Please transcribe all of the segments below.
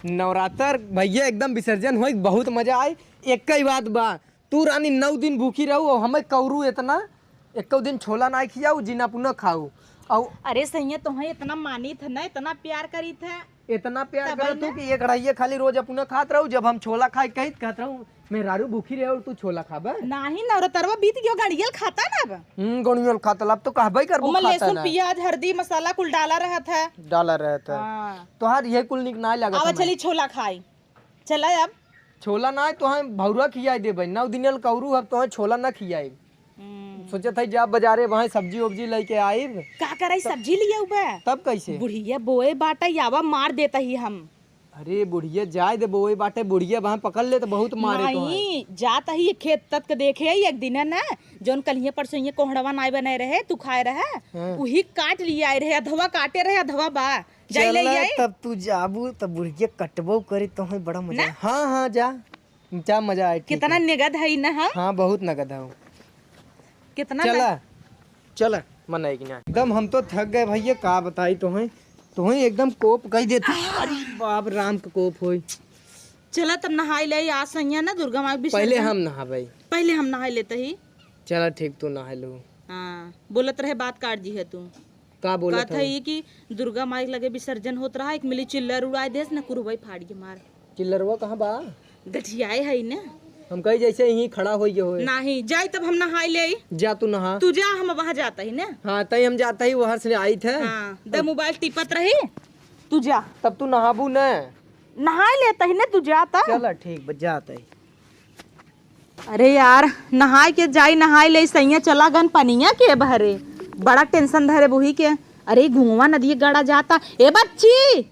नवरात्र भैया एकदम विसर्जन हो बहुत मजा आई। एक ही बात बा, तू रानी 9 दिन भूखी रहू और हमें कौरू इतना एक दिन छोला ना खियाऊ जिना पुनः खाऊ। और अरे सही तुम्हें इतना मानी था ना, इतना प्यार करी था, इतना प्यार कर तू कि एक रहिए खाली रोज अपना खात रहू। जब हम छोला खाए कही कहत रहू मैं रारू भूखी रहे और तू छोला खाबे नहीं। नवरात्रवा बीत गयो, गड़ियल खाता ना अब। गोनियल खाता अब तो कहबे कर उमल लहसुन प्याज हल्दी मसाला कुल डाला रहा था, डाला रहता तो हर यही कुल निक ना लगा। अब चली छोला खाई चला। अब छोला ना तो हम भौरा खियाई देबे 9 दिन कौरू अब तो छोला ना खियाई। सोचे थे जब बाजारे वहाँ सब्जी उब्जी लेके आई का करे सब्जी लिया उबे तब कैसे बुढ़िया बोए बाटा यावा मार देता ही हम। अरे बुढ़िया जाए दे बोए बाटे बुढ़िया वहाँ पकड़ ले तो बहुत मारे नहीं जाता ही खेत तक देखे एक दिन ना जोन कलिए परसों ये कोहड़वा नाई बने रहे तू खाए रहे वही काट लिया आए रहे अधवा काटे रहे अधवा बा जाई ले आई। तब तू जाबू तब बुढ़िया कटबो करे तो है बड़ा मजा। हाँ हाँ जा मजा आए। कितना नगद है ना? हाँ बहुत नगद है। कितना चला मनाई ना एकदम हम तो थक गए भैया का बताई तुम्हें एकदम कोप कही देते। अरे बाप राम का कोप होई। चला तब नहाई ले आज सैया ना दुर्गा माँ भी पहले हम नहा भाई पहले हम नहाई लेते ही। चला ठीक तू नहा लो। हाँ बोलत रहे बात काट जी है तू का बोला था ये कि दुर्गा माँ लगे विसर्जन होत रहा एक मिली चिल्लर उड़ाए देस ना कुरुबाई फाड़ के मार। चिल्लरवा कहाँ बा? गठियाए है ना हम कहीं जैसे यहीं खड़ा हो गए नहीं जाई तब हम नहाई ले। जा तू नहा तू जा हम वहाँ जाता ही ना। हाँ तई हम जाता ही वहाँ से आई थे। हाँ दे मोबाइल टिपत रही तू जा तब तू नहाबू न नहाई लेता ही ना तू जाता। चला ठीक जाता ही। अरे यार नहाई के जाई नहाई ले सैया चला गन पनिया के बहरे बड़ा टेंशन धरे बुही के। अरे घुआ नदी गड़ा जाता ए बच्ची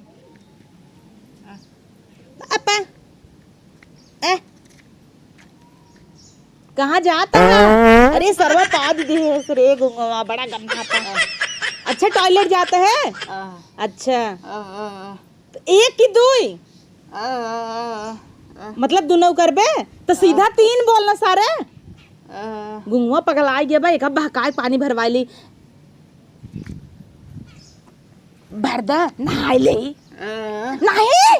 कहाँ जाता है? अरे सरवा पाद दे रे घुआ बड़ा गंदा था। अच्छा टॉयलेट जाता है? अच्छा तो एक की दुई मतलब दोनों करबे तो सीधा 3 बोलना सारे। गुंगवा पगलाई गया भाई बहकाए पानी भरवाई ली भर दे नहाई ले नहीं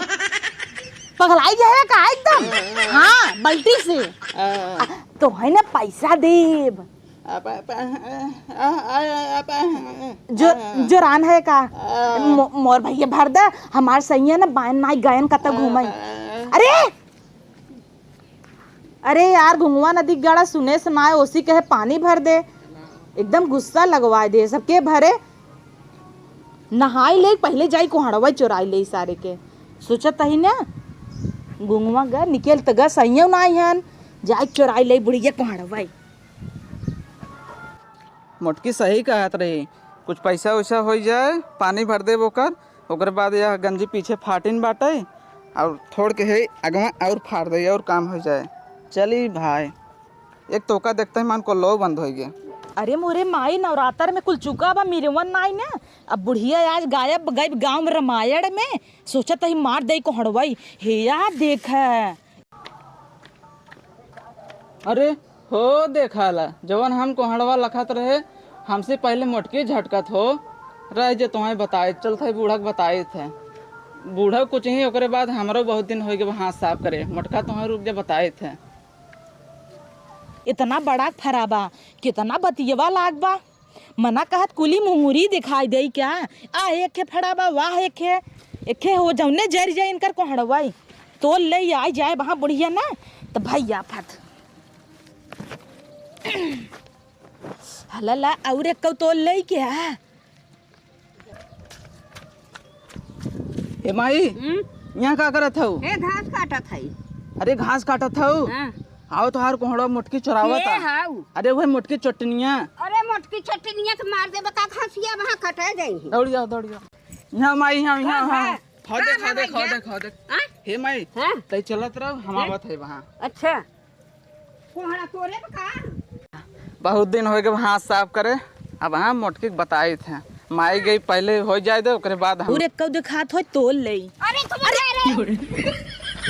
पगलाई गया का एकदम। हाँ बाल्टी से तो है ना पैसा देब जो रान है का मोर भैया भर दे हमार सही है ना बायन नाई गायन कत घूमे। अरे यार घुंगवा नदी गड़ा सुने सुनाए उसी कहे पानी भर दे एकदम गुस्सा लगवाए दे सबके भरे नहाई ले पहले जाई कोहड़वा चुराई ले सारे के सोचत ही ना गुंगवा ग निकल त ग सही ना हन जाई चुराई ले बुढ़िया कोहड़वा। मोटकी सही कहत रही कुछ पैसा वैसा हो जाए पानी भर दे ओकर बाद यह गंजी पीछे फाटिन बाटे और थोड़ के है अगवा और फाड़ दे और काम हो जाए। चली भाई एक तोका देखते ही मान को लो बंद हो गया। अरे मोरे माई नवरात्र में कुल चुका बा मिरवन नाई ना अब बुढ़िया आज गायब गई गांव में रामायण में सोचत ही मार दे कोहड़वाई हे यार देख। अरे हो देखा ला जवन हम कोहड़वा लखत रहे हमसे पहले मोटकी झटकत हो रहे जो तुम्हें बताए चल थे बूढ़ा बताए थे बूढ़ा कुछ ही ओकरे बाद हमारो बहुत दिन हो गए हाथ साफ करे मोटका तुम्हें रुक जा बताए थे। इतना बड़ा फराबा कितना बतियवा लाग बा मना कहत कुली मुंगुरी दिखाई दे क्या आ एक फड़ाबा वाह एक हो जौने जर जाए इनकर कोहड़वाई तो ले आई जाए वहाँ बुढ़िया ना तो भैया फट हला और एक तो ले क्या ए माई यहाँ का करत हूँ? घास काटत है। अरे घास काटत हूँ आओ तोहार कोहड़ा मोटकी चुरावता। अरे वह मोटकी चटनिया अरे मोटकी चटनिया तो मार दे बता घासिया वहाँ कटा जाई। दौड़ जाओ यहाँ माई यहाँ खा दे हे माई तई चलत रहो हम आवत है वहाँ। अच्छा कोहड़ा तोरे बका बहुत दिन हो गए हाथ साफ करे अब वहाँ मोटकी बताए थे माई गई पहले हो जाए दे ओकरे बाद हम एक दिखात हो तोल ले। अरे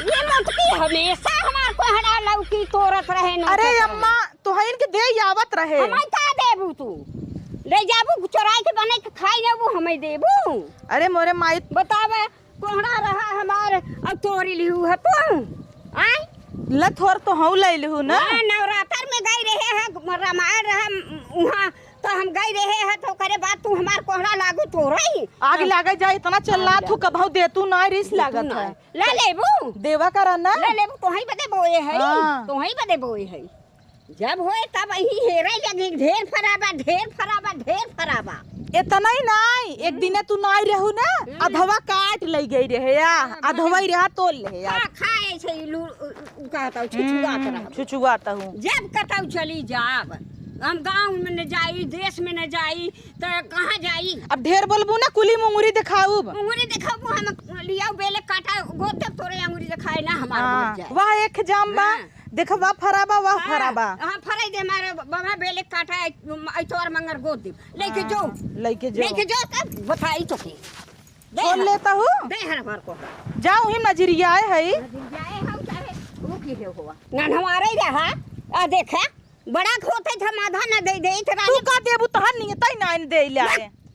ये मोटकी हमेशा हमार कोहड़ा लौकी तोरत रहे न। अरे अम्मा तो है इनके दे आवत रहे हमें का देबू तू ले जाबू चोराई के बने के खाई लेबू हमें देबू। अरे मोरे माई बतावे कोहड़ा रहा हमार अब तोरी लिहू है तू आय लथोर तो हूँ ले लू ना। हाँ, नवरात्र में गई रहे हैं रामायण रहा वहाँ तो हम गई रहे हैं तो करे बात तू हमार कोहरा लागू तो रही आग लागे जाए इतना चल्ला तू कभू दे तू ना रिस लागत है। ले लेबू देवा करा ना ले लेबू तो ही बदे बोए है हाँ। तो ही बदे बोए है जब होए तब ही हेरे लगी ढेर फराबा ढेर फराबा ढेर फराबा इतना ही नहीं एक दिन तू ना रहू ना अधवा काट ले गई रहे या अधवा ही रहा तोल ले या खा खाए से कहता हूँ छुछुआत रहा छुछुआता हूँ जब कतौ चली जाब हम गांव में न जाई देश में न जाई तो कहाँ जाई अब ढेर बोलबू ना कुली मुंगुरी दिखाऊ अंगूरी दिखाबू हम लिया बेले काटा गोद तक तोरे अंगूरी दिखाए ना हमार जाए वाह एक जाम बा हाँ। देखा वाह फराबा वाह फराबा हां फराई दे मारे बाबा बेले काटा आई तोर मंगर गोद दे लेके जो लेके जो तब बताई तो के बोल लेता हूँ दे हर बार को जाओ ही नजरिया है जाए हम चाहे वो की है हुआ ना हमारे ही रहा आ देखा बड़ा खोते था माधा न दे दे तू का देबू तहन नहीं तई ना दे ले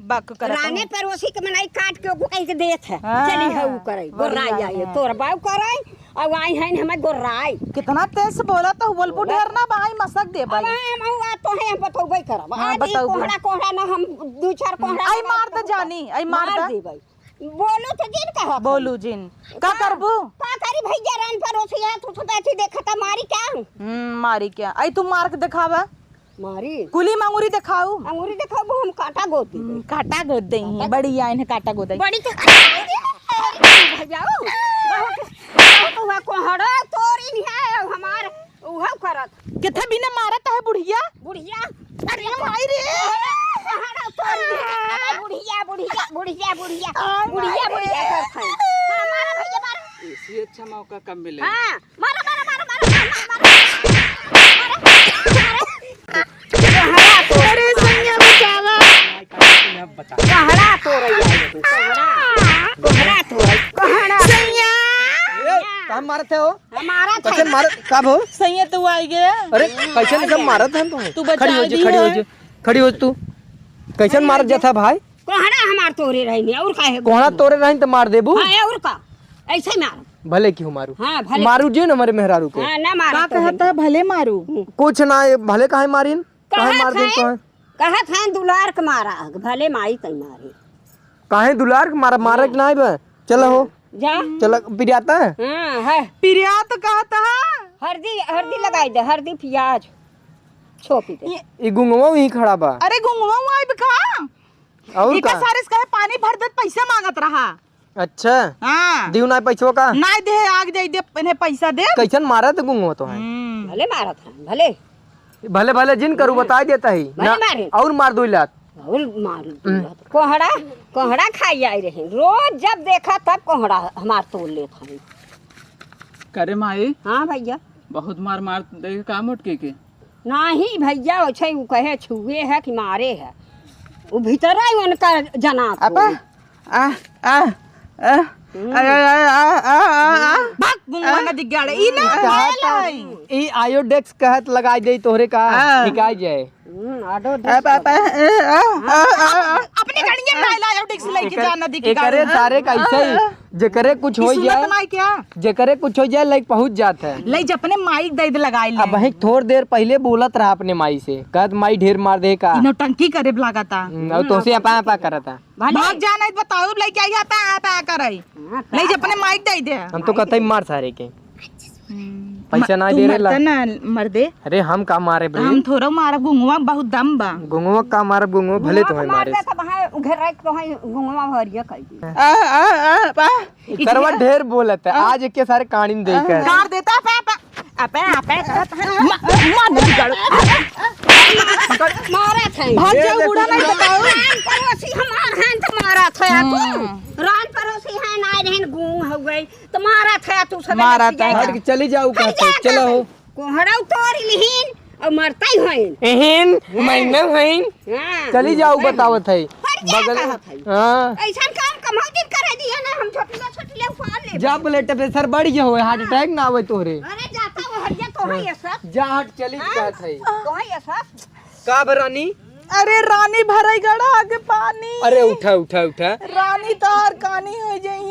बक कर राने पड़ोसी के मनाई काट के गोई के देत है हाँ। चली हऊ करे गोराई आई तोर बाऊ करे अब आई है हमें गोराई कितना तेज से बोला तो बोलबू ढेर ना बाई मसक दे भाई हम आ तो है हम बतौबे करब हाँ, आज बताऊ कोहड़ा कोहड़ा ना हम दो चार कोहड़ा आई मार दे जानी आई मार दे देबै बोलू तो दिन कहा बोलू जिन का करबू का करी भैया रान पड़ोसी है तू तो बैठी देखता मारी क्या मारी क्या आई तू मार के दिखावा मारी कुली मंगूरी दिखाऊ अंगूरी दिखाबो हम काटा गोद देबै काटा गोद दई बढ़िया इन्हें काटा गोद बड़ी तो भैया बहुत हुआ कोहड़ा तोरी नहीं है हमार उहा करत किथे बिना मारत है बुढ़िया बुढ़िया अरे माई रे कोहड़ा तोरी बुढ़िया बुढ़िया बुढ़िया बुढ़िया बुढ़िया बुढ़िया करत है हमारा भैया मार इससे अच्छा मौका कब मिले। हां मारो मारो मारो मारो अरे संज्ञा बचावा कोहड़ा तोरई कोहड़ा तोरई कोहड़ा संज्ञा काम मारते हो हमारा कैसे मार कब हो संज्ञा तू आई गया अरे कैसे नहीं सब मारत हैं तुम तू बचा खड़ी हो दी खड़ी हो है। खड़ी हो तू कैसे मारत जाता भाई कोहड़ा हमार तोरे रहनी और काहे कोहना तोरे रही तो मार देबू हां और का ऐसे मार भले क्यों मारू हां भले मारू जी न हमारे मेहरारू के हां ना मार का कहता है भले मारू कुछ ना ये भले काहे मारिन काहे मार दे तो कहत है दुलार के मारा भले माई तई मारे काहे दुलार के मारा मारे के ना बे चलो हो जा चलो पिरियाता है हां है पिरिया तो कहता है हल्दी लगाई दे हल्दी प्याज छोपी दे ये गुंगवा ही खड़ा बा अरे गुंगवा आई बका और इका का सारे कहे पानी भर दे पैसा मांगत रहा अच्छा हां दियो ना पैसो का ना दे आग जाई दे इन्हें पैसा दे कैसन मारा तो गुंगवा तो है भले मारा था भले भले भले जिन करू बता देता ही भले मारे और मार दो लात और मार कोहड़ा कोहड़ा खाई आई रहे रोज जब देखा तब कोहड़ा हमार तोड़ लेता है करे माई हाँ भैया बहुत मार मार दे का मुटके के नहीं भैया अच्छा वो कहे छुए है कि मारे है वो भीतर ही उनका जना अपा आ आ आ भाग गुंगवा ना दिख गया ई ना लाई ई आयोडेक्स कहत लगाई दे तोहरे का निकाल जाए अपने गाड़ी में लाया डिक्स लेके जाना दिख एकरे सारे कैसे जेकरे कुछ हो जाए क्या जेकरे कुछ हो जाए लाइक पहुंच जाता है ले अपने माइक दे दे लगाई ले अब वही थोड़ी देर पहले बोलत रहा अपने माई से कहत माई ढेर मार दे का इनो टंकी करे लगाता और तो से अपा अपा करता भाग जाना है बताओ लेके आई अपा अपा करे ले अपने माइक दे दे हम तो कहते मार सारे के पैसा ना दे रे ना मर दे अरे हम का मारे भाई हम थोड़ा मारा गुंगवा बहुत दम बा गुंगवा का मारे गुंगवा भले तो है मारे करवा ढेर बोलत है आज के सारे कहानी देख कर कार देता अपा अपा अपा मार दे गाड़ो मारा था भाग जाओ बूढ़ा नहीं बताओ रान पड़ोसी हमार हैं तो मारा था तू रान पड़ोसी हैं ना रहन गूंग हो गई तो मारा था तू सब मारा था। हट के चली जाऊ कहते चलो हो कोहड़ा तोड़ लिहिन और मरता ही होइन एहन महीना हईन हां चली जाऊ बतावत है बगल बगल हां ऐसा काम कमाई दिन करे दिया ना हम छोटी ले उफान ले जा ब्लड प्रेशर बढ़ गया हो हार्ट अटैक ना आवे तोरे अरे जाता वो हरिया तो है ये सब जा हट चली कहत है तो है ये सब का बरानी अरे रानी भरई गड़ा आगे पानी अरे उठा उठा उठा रानी तो हर कानी हो जाई